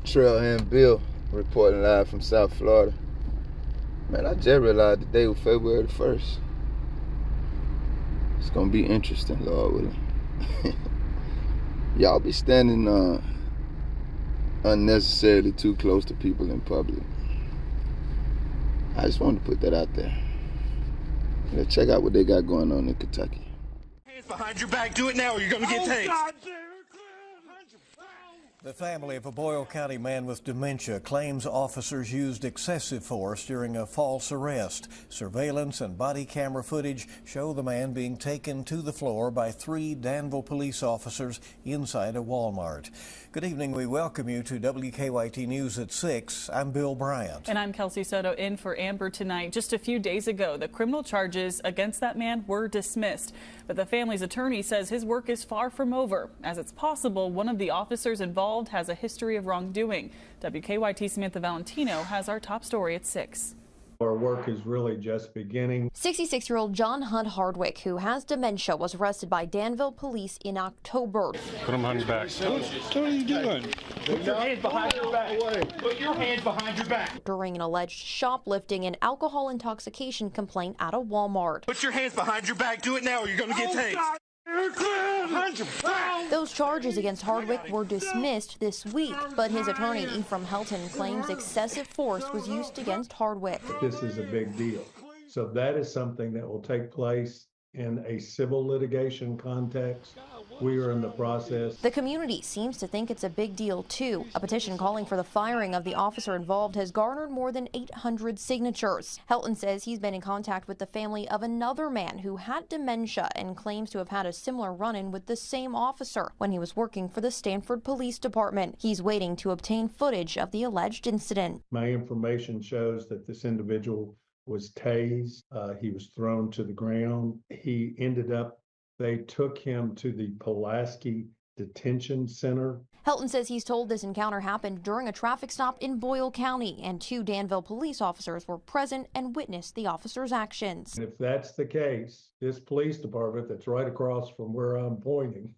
Trailhand Bill reporting live from South Florida. Man, I just realized today was February the 1st. It's gonna be interesting, Lord willing. Y'all be standing unnecessarily too close to people in public. I just wanted to put that out there. Let's check out what they got going on in Kentucky. Hands behind your back, do it now or you're gonna get tased. The family of a Boyle County man with dementia claims officers used excessive force during a false arrest. Surveillance and body camera footage show the man being taken to the floor by 3 Danville police officers inside a Walmart. Good evening. We welcome you to WKYT News at 6. I'm Bill Bryant. And I'm Kelsey Soto in for Amber tonight. Just a few days ago, the criminal charges against that man were dismissed. But the family's attorney says his work is far from over, as it's possible one of the officers involved has a history of wrongdoing. WKYT Samantha Valentino has our top story at 6. Our work is really just beginning. 66-year-old John Hunt Hardwick, who has dementia, was arrested by Danville police in October. Put him on your back. What are you doing? Put your hands behind your back. Put your hands behind your back. During an alleged shoplifting and alcohol intoxication complaint at a Walmart. Put your hands behind your back, do it now or you're gonna get tased. Those charges against Hardwick were dismissed this week, but his attorney Ephraim Helton claims excessive force was used against Hardwick. This is a big deal. So that is something that will take place in a civil litigation context. We are in the process. The community seems to think it's a big deal too. A petition calling for the firing of the officer involved has garnered more than 800 signatures. Helton says he's been in contact with the family of another man who had dementia and claims to have had a similar run-in with the same officer when he was working for the Stanford Police Department. He's waiting to obtain footage of the alleged incident. My information shows that this individual was tased. He was thrown to the ground. They took him to the Pulaski Detention Center. Helton says he's told this encounter happened during a traffic stop in Boyle County, and 2 Danville police officers were present and witnessed the officer's actions. And if that's the case, this police department that's right across from where I'm pointing,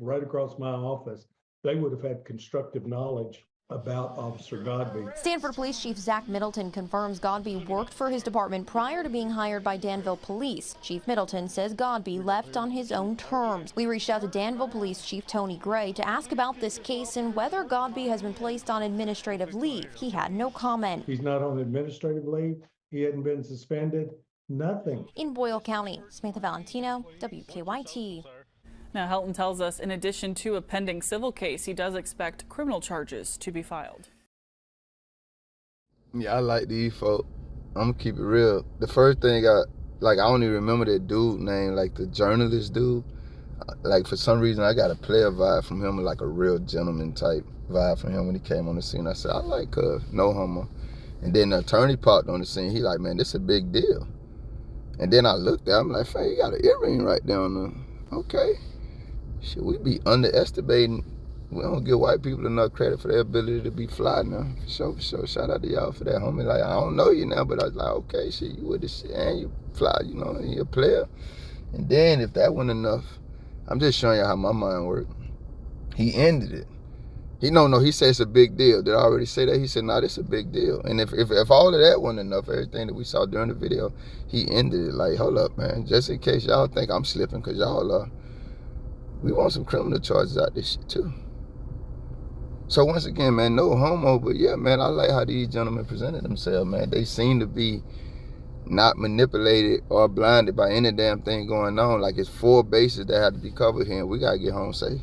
right across my office, they would have had constructive knowledge about Officer Godbey. Stanford Police Chief Zach Middleton confirms Godbey worked for his department prior to being hired by Danville Police. Chief Middleton says Godbey left on his own terms. We reached out to Danville Police Chief Tony Gray to ask about this case and whether Godbey has been placed on administrative leave. He had no comment. He's not on administrative leave. He hadn't been suspended. Nothing. In Boyle County, Samantha Valentino, WKYT. Now, Helton tells us in addition to a pending civil case, he does expect criminal charges to be filed. Yeah, I like these folk. I'm gonna keep it real. The first thing I don't even remember that dude name, like the journalist dude. Like for some reason I got a player vibe from him, like a real gentleman type vibe from him when he came on the scene. I said, I like no homo. And then the attorney popped on the scene. He like, man, this is a big deal. And then I looked at him like, fam, you got an earring right down there. Okay. Should we be underestimating? We don't give white people enough credit for their ability to be fly now. For sure. Shout out to y'all for that, homie. Like, I don't know you now, but I was like, okay, shit, you with the shit and you fly, you know, and you're a player. And then if that wasn't enough, I'm just showing you how my mind works. He ended it. He said it's a big deal. Did I already say that? He said, nah, this is a big deal. And if all of that wasn't enough, everything that we saw during the video, he ended it like, hold up, man, just in case y'all think I'm slipping, because y'all we want some criminal charges out this shit too. So once again, man, no homo, but yeah, man, I like how these gentlemen presented themselves, man. They seem to be not manipulated or blinded by any damn thing going on. Like it's 4 bases that have to be covered here, and we gotta get home safe.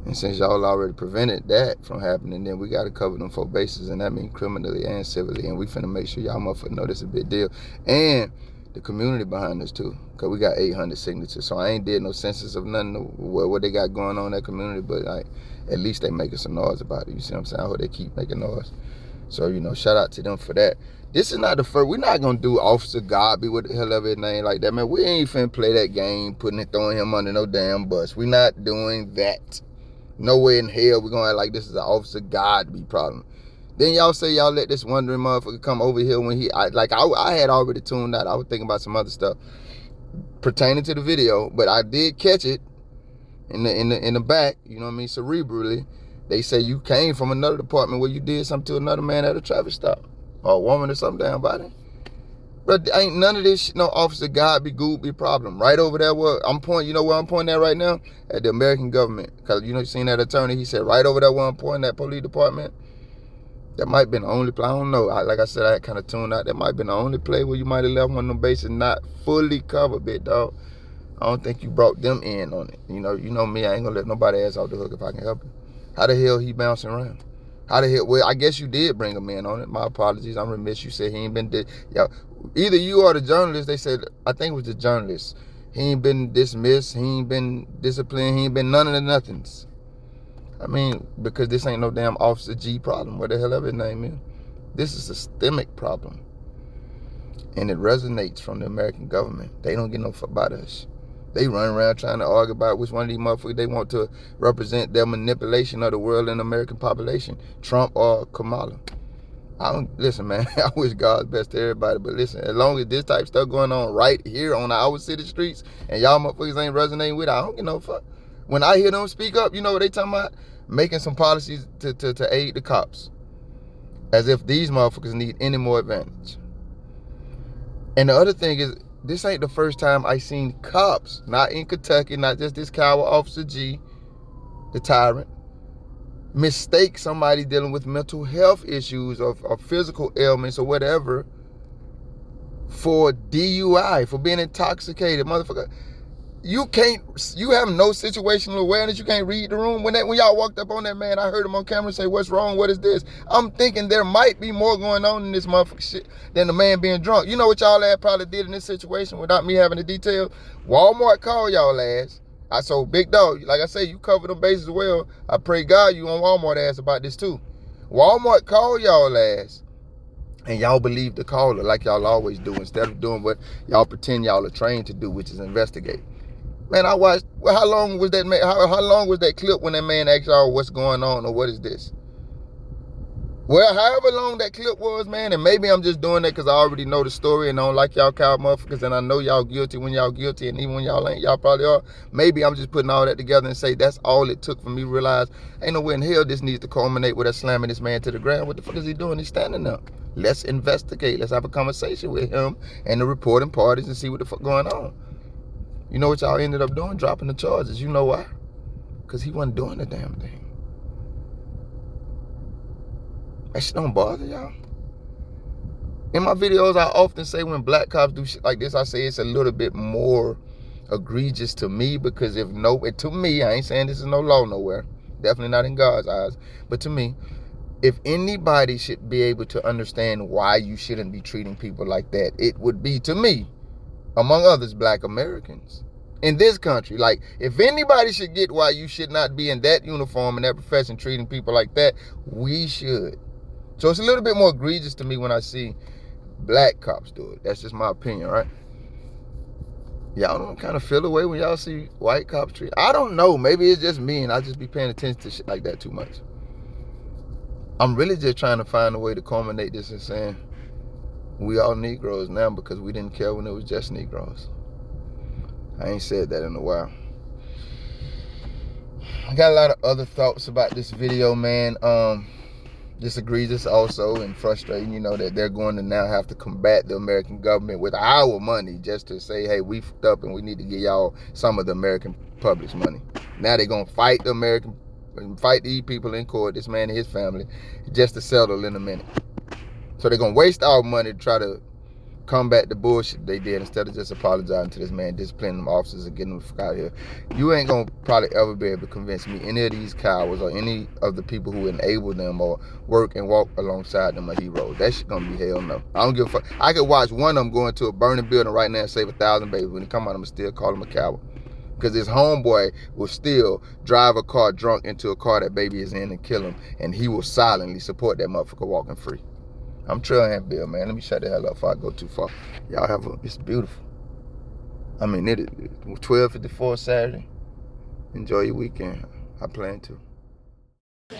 And since y'all already prevented that from happening, then we gotta cover them 4 bases, and that means criminally and civilly. And we finna make sure y'all motherfuckers know this is a big deal. And the community behind us too, because we got 800 signatures. So I ain't did no census of nothing, what they got going on in that community, but like, at least they making some noise about it. You see what I'm saying? I hope they keep making noise. So, shout out to them for that. This is not the first. We're not going to do Officer Godbey with the hell of his name like that, man. We ain't finna play that game, throwing him under no damn bus. We're not doing that. Nowhere in hell we're going to act like this is an Officer Godbey problem. Then y'all say y'all let this wandering motherfucker come over here when I had already tuned out. I was thinking about some other stuff pertaining to the video, but I did catch it in the back, you know what I mean, cerebrally. They say you came from another department where you did something to another man at a traffic stop, or a woman or something down by there. But ain't none of this shit no Officer Godbey problem. Right over there where I'm pointing, you know where I'm pointing at right now? At the American government. Because you know you seen that attorney, he said right over there where I'm pointing at police department. That might have been the only play. I don't know. Like I said, I had kind of tuned out. That might have been the only play where you might have left one of them bases not fully covered, big dog. I don't think you brought them in on it. You know me, I ain't gonna let nobody ass off the hook if I can help it. How the hell he bouncing around? How the hell? Well, I guess you did bring him in on it. My apologies. I'm remiss. You said he ain't been either you or the journalist. They said, I think it was the journalist. He ain't been dismissed. He ain't been disciplined. He ain't been none of the nothings. I mean, because this ain't no damn Officer G problem. What the hell ever his name is. This is a systemic problem. And it resonates from the American government. They don't get no fuck about us. They run around trying to argue about which one of these motherfuckers they want to represent their manipulation of the world and American population, Trump or Kamala. Listen, man, I wish God's best to everybody, but listen, as long as this type of stuff going on right here on our city streets and y'all motherfuckers ain't resonating with it, I don't give no fuck. When I hear them speak up, you know what they talking about? Making some policies to aid the cops. As if these motherfuckers need any more advantage. And the other thing is, this ain't the first time I seen cops, not in Kentucky, not just this coward Officer G, the Tyrant, mistake somebody dealing with mental health issues or physical ailments or whatever for DUI, for being intoxicated, motherfucker. You have no situational awareness. You can't read the room. When y'all walked up on that man, I heard him on camera say, "What's wrong? What is this?" I'm thinking there might be more going on in this motherfucker shit than the man being drunk. You know what y'all ass probably did in this situation without me having the details? Walmart called y'all ass. So big dog, like I say, you cover them bases well. I pray God you on Walmart ass about this too. Walmart called y'all ass. And y'all believe the caller like y'all always do, instead of doing what y'all pretend y'all are trained to do, which is investigate. Man, I watched, how long was that man, how long was that clip when that man asked y'all what's going on or what is this? Well, however long that clip was, man, and maybe I'm just doing that because I already know the story and I don't like y'all cow motherfuckers, and I know y'all guilty when y'all guilty, and even when y'all ain't, y'all probably are. Maybe I'm just putting all that together and say that's all it took for me to realize ain't no way in hell this needs to culminate with us slamming this man to the ground. What the fuck is he doing? He's standing up. Let's investigate. Let's have a conversation with him and the reporting parties and see what the fuck going on. You know what y'all ended up doing? Dropping the charges. You know why? Because he wasn't doing the damn thing. That shit don't bother y'all. In my videos, I often say when black cops do shit like this, I say it's a little bit more egregious to me, because to me, I ain't saying this is no law nowhere. Definitely not in God's eyes. But to me, if anybody should be able to understand why you shouldn't be treating people like that, it would be, to me, among others, black Americans in this country. Like, if anybody should get why you should not be in that uniform and that profession treating people like that, we should. So it's a little bit more egregious to me when I see black cops do it. That's just my opinion, right? Y'all don't kind of feel the way when y'all see white cops treat. I don't know. Maybe it's just me and I just be paying attention to shit like that too much. I'm really just trying to find a way to culminate this in saying we all Negroes now because we didn't care when it was just Negroes. I ain't said that in a while. I got a lot of other thoughts about this video, man. Just egregious also and frustrating, you know, that they're going to now have to combat the American government with our money just to say, hey, we fucked up and we need to give y'all some of the American public's money. Now they're going to fight these people in court, this man and his family, just to settle in a minute. So they're going to waste our money to try to combat the bullshit they did instead of just apologizing to this man, disciplining them officers and getting them the fuck out of here. You ain't gonna probably ever be able to convince me any of these cowards or any of the people who enable them or work and walk alongside them are heroes. That shit gonna be hell no. I don't give a fuck. I could watch one of them go into a burning building right now and save 1,000 babies. When he come out, I'm still call him a coward. Because his homeboy will still drive a car drunk into a car that baby is in and kill him, and he will silently support that motherfucker walking free. I'm Trailhand Bill, man. Let me shut the hell up before I go too far. Y'all it's beautiful. I mean, it is 12:54 Saturday. Enjoy your weekend. I plan to.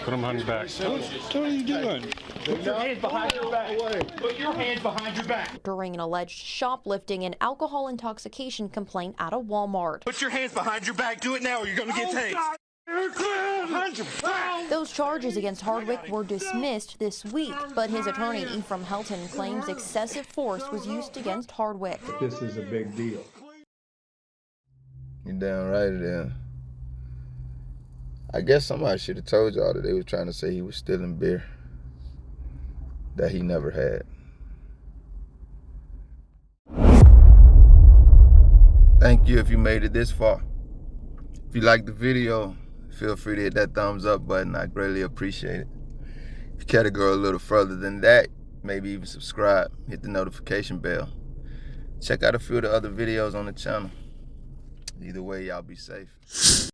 Put them on your back. What are you doing? Put your hands behind your back. Put your hands behind your back. During an alleged shoplifting and alcohol intoxication complaint at a Walmart. Put your hands behind your back. Do it now or you're going to get tased. Those charges against Hardwick were dismissed this week, but his attorney Ephraim Helton claims excessive force was used against Hardwick. This is a big deal. You damn right it is. I guess somebody should have told y'all that they was trying to say he was stealing beer that he never had. Thank you if you made it this far. If you liked the video, feel free to hit that thumbs up button. I greatly appreciate it. If you care to go a little further than that, maybe even subscribe, hit the notification bell. Check out a few of the other videos on the channel. Either way, y'all be safe.